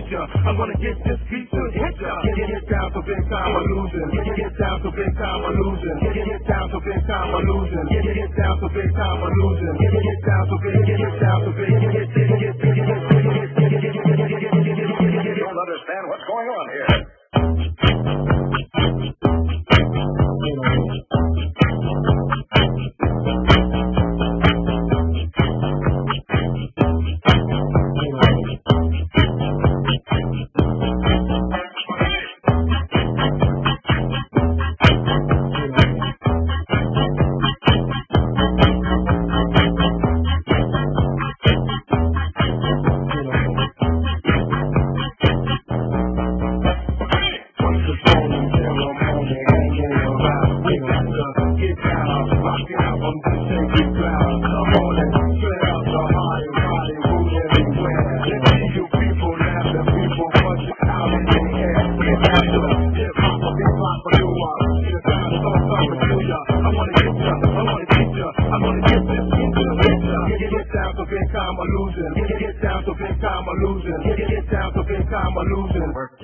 teach ya. I'm gonna get this beat to hit ya. Get down so big time illusion. Get down so big time illusion. Get down so big time illusion. Get down so big time illusion. Get down so big. Get down so big. You don't understand what's going on here. Get down so big time illusion.